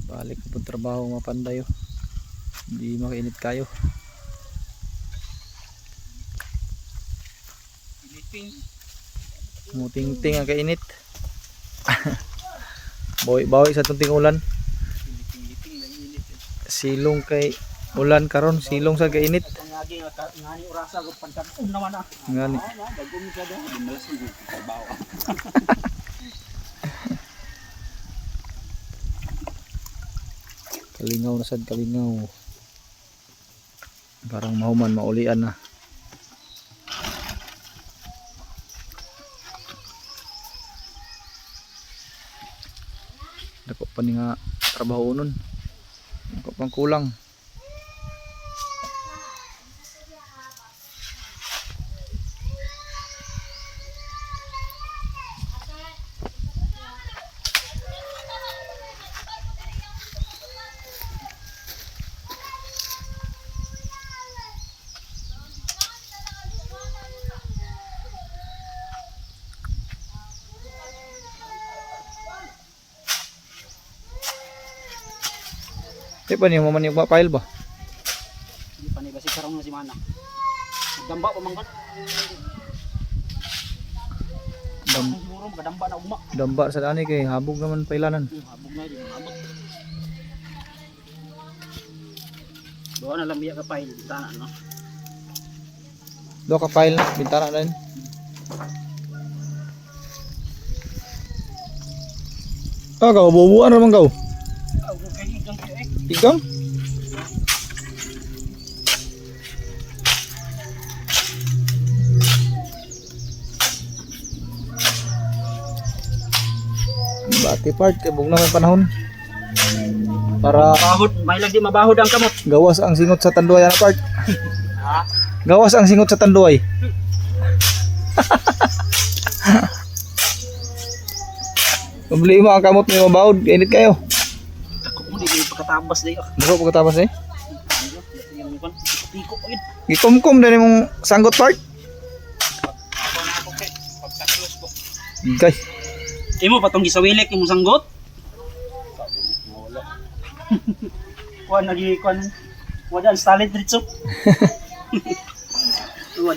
Balik po trabaho mapanday oh. Hindi makainit kayo. Muting-ting ang kainit. Bawi sa tunting ulan. Silong kay ulan karon, silong sa kainit. Ngani. Kalingaw na sad, kalingaw. Parang mahuman, maulian na. Dako pa ni nga trabaho nun. Dako pang kulang. Di pa niyo maman yung file ba? Hindi pa ni basi karong na si Mana. Damba pa man kan. Siguro magadamba na ugma. Damba sa dani kay habog naman pailanan. Habog na di abot. Doon na lang biya ka file tana no. Do ka file na bintana na yun. Ah, kau bubuan naman kau. Igang? Bati part kay bugna may panahon. Para Bahod, may lang di mabahod ang kamot. gawas ang singot sa tanduay ana part. Ha? Gawas ang singot sa tanduay. Problema ang kamot may mabahod, init kayo. Hindi ko pagkatabas dayo. Dako pagkatapos eh. Yung kon piko ko yun. Gikumkum din mong sanggot part. Ako na ako kay pagkatlos ko. Gay. Imo patong gisawilik imong sanggot. Kuan lagi kuan. Wala installed dito.